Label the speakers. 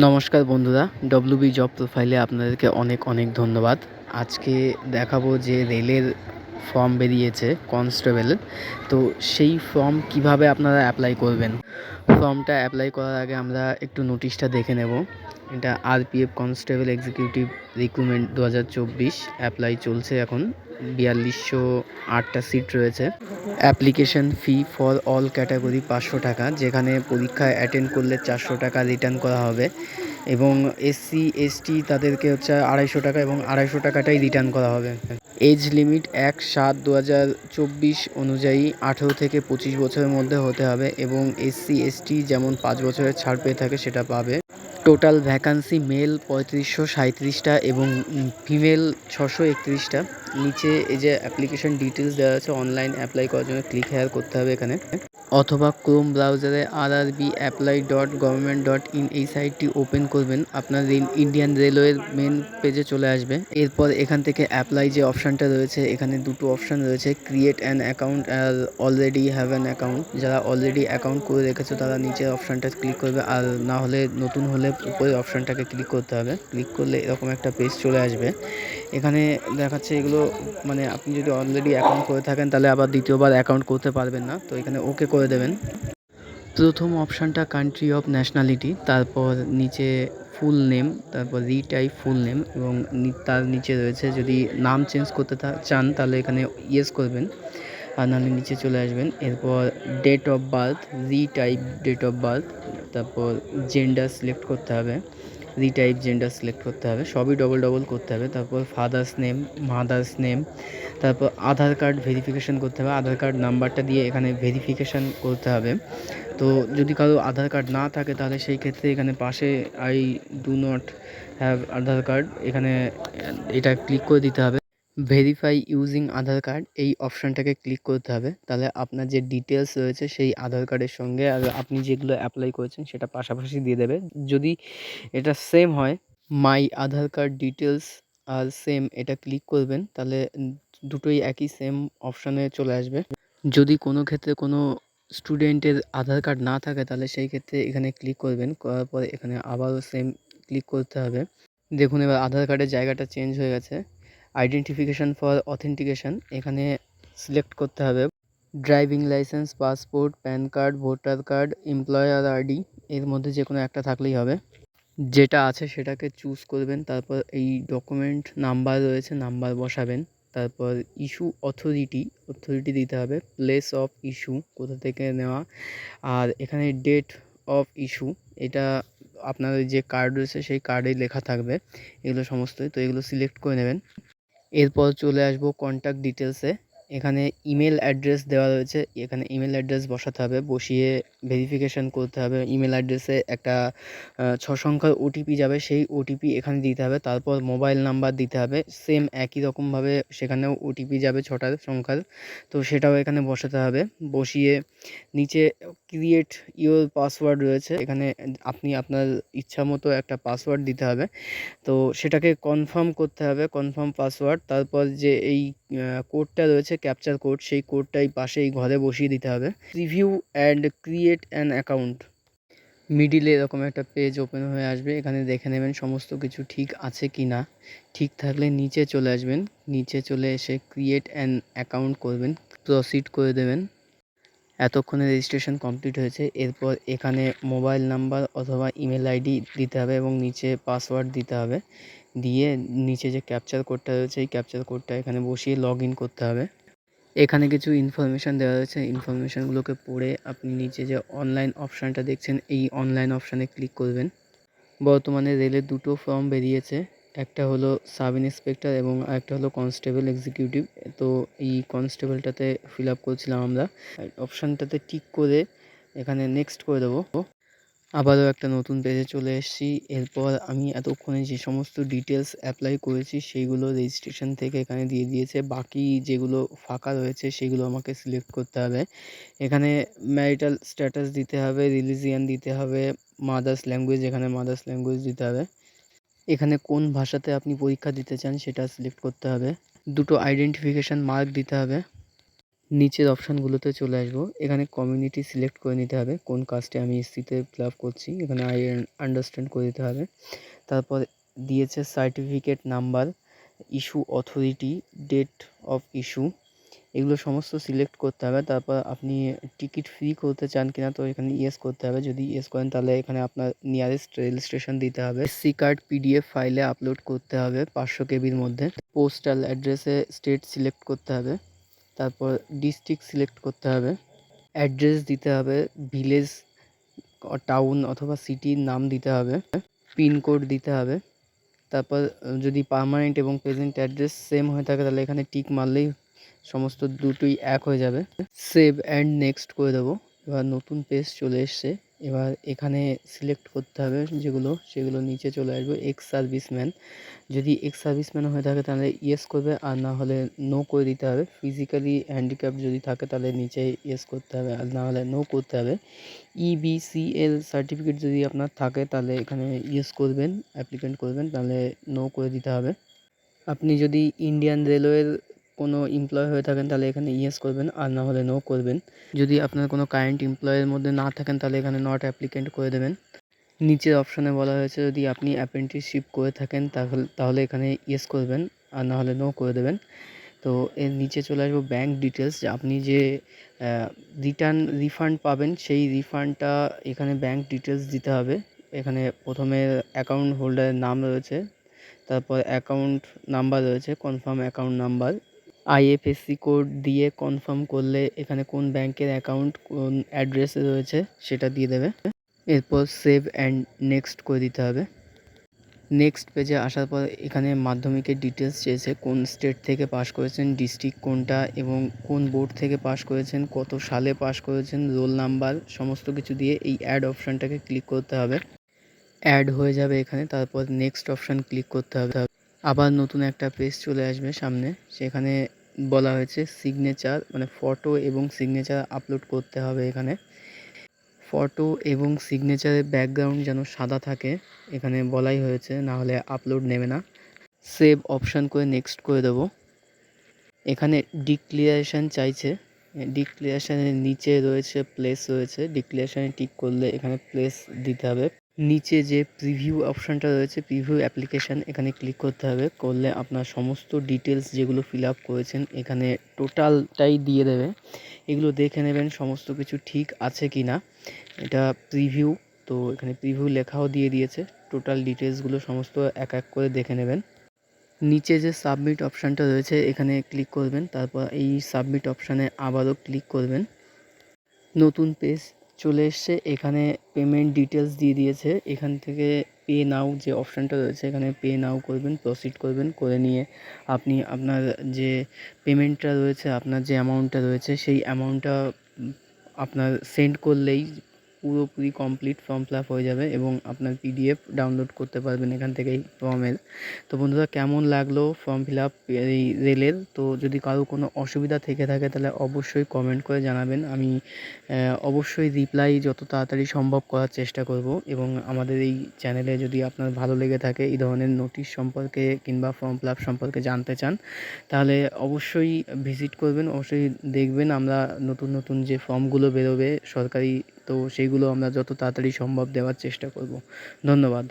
Speaker 1: নমস্কার বন্ধুরা, WB job প্রোফাইলে আপনাদেরকে অনেক অনেক ধন্যবাদ। আজকে দেখাবো যে রেলের ফর্ম বেরিয়েছে কনস্টেবলের। তো সেই ফর্ম কিভাবে আপনারা অ্যাপ্লাই করবেন। ফর্মটা অ্যাপ্লাই করার আগে আমরা একটু নোটিশটা দেখে নেব। এটা RPF constable executive recruitment 2024 apply চলছে এখন। 4208টা সিট রয়েছে। Application fee for all category 500 টাকা, যেখানে পরীক্ষায় অ্যাটেন্ড করলে 400 টাকা রিটার্ন করা হবে এবং এসসি এসটি তাদেরকে হচ্ছে 250 টাকা এবং 250 টাকাটাই রিটার্ন করা হবে। এজ লিমিট 1/7/2024 অনুযায়ী 18 থেকে 25 বছরের মধ্যে হতে হবে এবং এসসি এসটি যেমন 5 বছরের ছাড় পেয়ে থাকে সেটা পাবে। টোটাল ভ্যাকান্সি মেল 3537টা এবং ফিমেল 631টা। নিচে এই যে অ্যাপ্লিকেশন ডিটেলস দেওয়া আছে, অনলাইন অ্যাপ্লাই করার জন্য ক্লিক হেয়ার করতে হবে এখানে, অথবা ক্রোম ব্রাউজারে rrbapply.government.in এই সাইটটি ওপেন করবেন। আপনার ইন্ডিয়ান রেলওয়ের মেন পেজে চলে আসবে। এরপর এখান থেকে অ্যাপ্লাই যে অপশানটা রয়েছে, এখানে দুটো অপশান রয়েছে, ক্রিয়েট অ্যান অ্যাকাউন্ট আর অলরেডি হ্যাভ অ্যান অ্যাকাউন্ট। যারা অলরেডি অ্যাকাউন্ট করে রেখেছো তারা নিচের অপশানটা ক্লিক করবে, আর না হলে নতুন হলে উপরের অপশানটাকে ক্লিক করতে হবে। ক্লিক করলে এরকম একটা পেজ চলে আসবে। এখানে দেখাচ্ছে এগুলো, মানে আপনি যদি অলরেডি অ্যাকাউন্ট করে থাকেন তাহলে আবার দ্বিতীয়বার অ্যাকাউন্ট করতে পারবেন না, তো এখানে ওকে করে দেবেন। প্রথম অপশানটা কান্ট্রি অফ ন্যাশনালিটি, তারপর নিচে ফুল নেম, তারপর রিটাইপ ফুল নেম এবং তার নিচে রয়েছে যদি নাম চেঞ্জ করতে চান তাহলে এখানে ইয়েস করবেন, আর নাহলে নিচে চলে আসবেন। এরপর date of birth, retype date of birth, তারপর জেন্ডার সিলেক্ট করতে হবে, রিটাইপ জেন্ডার সিলেক্ট করতে হবে, সবই ডবল ডবল করতে হবে। তারপর ফাদার্স নেম, মাদার্স নেম, তারপর আধার কার্ড ভেরিফিকেশান করতে হবে, আধার কার্ড নাম্বারটা দিয়ে এখানে ভেরিফিকেশান করতে হবে। তো যদি কারো আধার কার্ড না থাকে তাহলে সেই ক্ষেত্রে এখানে পাশে I do not have Aadhaar card, এখানে এটা ক্লিক করে দিতে হবে। ভেরিফাই ইউজিং আধার কার্ড এই অপশানটাকে ক্লিক করতে হবে, তাহলে আপনার যে ডিটেলস রয়েছে সেই আধার কার্ডের সঙ্গে আর আপনি যেগুলো অ্যাপ্লাই করেছেন সেটা পাশাপাশি দিয়ে দেবে। যদি এটা সেম হয়, মাই আধার কার্ড ডিটেলস আর সেম, এটা ক্লিক করবেন, তাহলে দুটোই একই সেম অপশানে চলে আসবে। যদি কোনো ক্ষেত্রে কোনো স্টুডেন্টের আধার কার্ড না থাকে তাহলে সেই ক্ষেত্রে এখানে ক্লিক করবেন, করার পরে এখানে আবারও সেম ক্লিক করতে হবে। দেখুন এবার আধার কার্ডের জায়গাটা চেঞ্জ হয়ে গেছে। আইডেন্টিফিকেশান ফর অথেন্টিকেশান এখানে সিলেক্ট করতে হবে। Driving licence, passport, pan card, voter card, employer ID, এর মধ্যে যে কোনো একটা থাকলেই হবে। যেটা আছে সেটাকে চুজ করবেন, তারপর এই ডকুমেন্ট নাম্বার রয়েছে, নাম্বার বসাবেন। তারপর ইস্যু অথরিটি দিতে হবে, প্লেস অফ ইস্যু কোথা থেকে নেওয়া, আর এখানে ডেট অফ ইস্যু, এটা আপনার যে কার্ড রয়েছে সেই কার্ডেই লেখা থাকবে এগুলো সমস্তই, তো এগুলো সিলেক্ট করে নেবেন। এরপর চলে আসবো কন্ট্যাক্ট ডিটেলসে। এখানে ইমেল অ্যাড্রেস দেওয়া রয়েছে, এখানে ইমেল অ্যাড্রেস বসাতে হবে, বসিয়ে ভেরিফিকেশান করতে হবে। ইমেল অ্যাড্রেসে একটা 6 সংখ্যার ওটিপি যাবে, সেই ওটিপি এখানে দিতে হবে। তারপর মোবাইল নাম্বার দিতে হবে, সেম একই রকমভাবে সেখানেও ওটিপি যাবে 6টা সংখ্যার, তো সেটাও এখানে বসাতে হবে। বসিয়ে নিচে ক্রিয়েট ইওর পাসওয়ার্ড রয়েছে, এখানে আপনি আপনার ইচ্ছা মতো একটা পাসওয়ার্ড দিতে হবে, তো সেটাকে কনফার্ম করতে হবে, কনফার্ম পাসওয়ার্ড। তারপর যে এই কোডটা রয়েছে ক্যাপচার কোড, সেই কোডটাই পাশে এই ঘরে বসিয়ে দিতে হবে। Review and create an account, মিডিলে এরকম একটা পেজ ওপেন হয়ে আসবে, এখানে দেখে নেবেন সমস্ত কিছু ঠিক আছে কি না। ঠিক থাকলে নিচে চলে আসবেন, নিচে চলে এসে ক্রিয়েট অ্যান অ্যাকাউন্ট করবেন, প্রসিড করে দেবেন। এতক্ষণে রেজিস্ট্রেশন কমপ্লিট হয়েছে। এরপর এখানে মোবাইল নাম্বার অথবা ইমেল আইডি দিতে হবে এবং নিচে পাসওয়ার্ড দিতে হবে, দিয়ে নিচে যে ক্যাপচার কোডটা রয়েছে এই ক্যাপচার কোডটা এখানে বসিয়ে লগ ইন করতে হবে। এখানে কিছু ইনফরমেশান দেওয়া রয়েছে, ইনফরমেশানগুলোকে পড়ে আপনি নিচে যে অনলাইন অপশানটা দেখছেন এই অনলাইন অপশানে ক্লিক করবেন। বর্তমানে রেলের দুটো ফর্ম বেরিয়েছে, একটা হলো সাব ইন্সপেক্টর এবং আরেকটা হলো কনস্টেবল এক্সিকিউটিভ। তো এই কনস্টেবলটাতে ফিল আপ করছিলাম আমরা, অপশানটাতে টিক করে এখানে নেক্সট করে দেবো। আবারও একটা নতুন পেজে চলে এসেছি। এরপর আমি এতক্ষণে যে সমস্ত ডিটেলস অ্যাপ্লাই করেছি সেইগুলো রেজিস্ট্রেশন থেকে এখানে দিয়ে দিয়েছে, বাকি যেগুলো ফাঁকা রয়েছে সেগুলো আমাকে সিলেক্ট করতে হবে। এখানে ম্যারিটাল স্ট্যাটাস দিতে হবে, রিলিজিয়ান দিতে হবে, মাদার্স ল্যাঙ্গুয়েজ, এখানে মাদার্স ল্যাঙ্গুয়েজ দিতে হবে। এখানে কোন ভাষাতে আপনি পরীক্ষা দিতে চান সেটা সিলেক্ট করতে হবে। দুটো আইডেন্টিফিকেশান মার্ক দিতে হবে। নিচের অপশানগুলোতে চলে আসবো। এখানে কমিউনিটি সিলেক্ট করে নিতে হবে কোন কাস্টে আমি এসসিতে ফিল আপ করছি, এখানে আই আন্ডারস্ট্যান্ড করে দিতে হবে। তারপর দিয়েছে certificate number, issue authority, date of issue, এগুলো সমস্ত সিলেক্ট করতে হবে। তারপর আপনি টিকিট ফ্রি করতে চান কিনা, তো এখানে ইয়েস করতে হবে। যদি ইয়েস করেন তাহলে এখানে আপনার নিয়ারেস্ট রেল স্টেশন দিতে হবে। এসসি কার্ড পিডিএফ ফাইলে আপলোড করতে হবে 500 কেবির মধ্যে। পোস্টাল অ্যাড্রেসে স্টেট সিলেক্ট করতে হবে। তারপর ডিস্ট্রিক্ট সিলেক্ট করতে হবে। অ্যাড্রেস দিতে হবে, ভিলেজ, টাউন অথবা সিটির নাম দিতে হবে। পিনকোড দিতে হবে। তারপর যদি পার্মানেন্ট এবং প্রেজেন্ট অ্যাড্রেস সেম হয়ে থাকে তাহলে এখানে টিক মারলেই সমস্ত দুটোই এক হয়ে যাবে। সেভ অ্যান্ড নেক্সট করে দেবো। এবার নতুন পেজ চলে এসছে। এবার এখানে সিলেক্ট করতে হবে সেগুলো নিচে চলে আসবে। এক্স সার্ভিসম্যান, যদি এক্স সার্ভিসম্যান হয়ে থাকে তাহলে ইয়েস করবে, আর না হলে নো করে দিতে হবে। ফিজিক্যালি হ্যান্ডিক্যাপ যদি থাকে তাহলে নিচে ইয়েস করতে হবে, আর না হলে নো করতে হবে। ইবিসিএল সার্টিফিকেট যদি আপনার থাকে তাহলে এখানে ইয়েস করবেন, অ্যাপ্লিকেন্ট করবেন, তাহলে নো করে দিতে হবে। আপনি যদি ইন্ডিয়ান রেলওয়ের কোনো এমপ্লয় হয়ে থাকেন তাহলে এখানে ইয়েস করবেন, আর না হলে নো করবেন। যদি আপনার কোনো কারেন্ট এমপ্লয়ের মধ্যে না থাকেন তাহলে এখানে নট অ্যাপ্লিকেন্ট করে দেবেন। নিচের অপশানে বলা হয়েছে যদি আপনি অ্যাপ্রেন্টিসশিপ করে থাকেন তাহলে এখানে ইয়েস করবেন, আর না হলে নো করে দেবেন। তো এর নিচে চলে আসবো ব্যাঙ্ক ডিটেলস, যে আপনি যে রিফান্ড পাবেন সেই রিফান্ডটা এখানে ব্যাঙ্ক ডিটেলস দিতে হবে। এখানে প্রথমে অ্যাকাউন্ট হোল্ডারের নাম রয়েছে, তারপর অ্যাকাউন্ট নাম্বার রয়েছে, confirm account number, IFSC code দিয়ে কনফার্ম করলে এখানে কোন ব্যাংকের অ্যাকাউন্ট কোন অ্যাড্রেসে রয়েছে সেটা দিয়ে দেবে। এরপর সেভ অ্যান্ড নেক্সট করে দিতে হবে। নেক্সট পেজে আসার পর এখানে মাধ্যমিকের ডিটেলস চেয়েছে, কোন স্টেট থেকে পাস করেছেন, ডিস্ট্রিক্ট কোনটা এবং কোন বোর্ড থেকে পাস করেছেন, কত সালে পাস করেছেন, রোল নাম্বার, সমস্ত কিছু দিয়ে এই অ্যাড অপশানটাকে ক্লিক করতে হবে। অ্যাড হয়ে যাবে এখানে, তারপর নেক্সট অপশান ক্লিক করতে হবে। আবার নতুন একটা পেজ চলে আসবে সামনে, সেখানে বলা হয়েছে সিগনেচার, মানে ফটো এবং সিগনেচার আপলোড করতে হবে। এখানে ফটো এবং সিগনেচারের ব্যাকগ্রাউন্ড যেন সাদা থাকে এখানে বলাই হয়েছে, না হলে আপলোড নেবে না। সেভ অপশান করে নেক্সট করে দেবো। এখানে ডিক্লিয়ারেশান চাইছে, ডিক্লিয়ারেশানের নিচে রয়েছে প্লেস রয়েছে, ডিক্লিয়ারেশানে টিক করলে এখানে প্লেস দিতে হবে। নিচে যে প্রিভিউ অপশানটা রয়েছে, প্রিভিউ অ্যাপ্লিকেশান, এখানে ক্লিক করতে হবে। করলে আপনার সমস্ত ডিটেলস যেগুলো ফিল আপ করেছেন এখানে টোটালটাই দিয়ে দেবে। এগুলো দেখে নেবেন সমস্ত কিছু ঠিক আছে কি না। এটা প্রিভিউ, তো এখানে প্রিভিউ লেখাও দিয়ে দিয়েছে। টোটাল ডিটেলসগুলো সমস্ত এক এক করে দেখে নেবেন। নিচে যে সাবমিট অপশানটা রয়েছে এখানে ক্লিক করবেন, তারপর এই সাবমিট অপশানে আবারও ক্লিক করবেন। নতুন পেজ চলে এসছে, এখানে পেমেন্ট ডিটেলস দিয়ে দিয়েছে। এখান থেকে পে নাও যে অপশানটা রয়েছে এখানে পে নাও করবেন, প্রসিড করবেন, করে নিয়ে আপনি আপনার যে পেমেন্টটা রয়েছে, আপনার যে অ্যামাউন্টটা রয়েছে সেই অ্যামাউন্টটা আপনার সেন্ড করলেই পুরোপুরি কমপ্লিট ফর্ম ফিল আপ হয়ে যাবে এবং আপনার পিডিএফ ডাউনলোড করতে পারবেন এখান থেকেই ফর্মের। তো বন্ধুরা, কেমন লাগলো ফর্ম ফিল আপ এই রেলের? তো যদি কারো কোনো অসুবিধা থেকে থাকে তাহলে অবশ্যই কমেন্ট করে জানাবেন। আমি অবশ্যই রিপ্লাই যত তাড়াতাড়ি সম্ভব করার চেষ্টা করব। এবং আমাদের এই চ্যানেলে যদি আপনার ভালো লেগে থাকে, এই ধরনের নোটিশ সম্পর্কে কিংবা ফর্ম ফিল আপ সম্পর্কে জানতে চান, তাহলে অবশ্যই ভিজিট করবেন, অবশ্যই দেখবেন। আমরা নতুন নতুন যে ফর্মগুলো বেরোবে সরকারি, তো সেইগুলো আমরা যত তাড়াতাড়ি সম্ভব দেওয়ার চেষ্টা করব। ধন্যবাদ।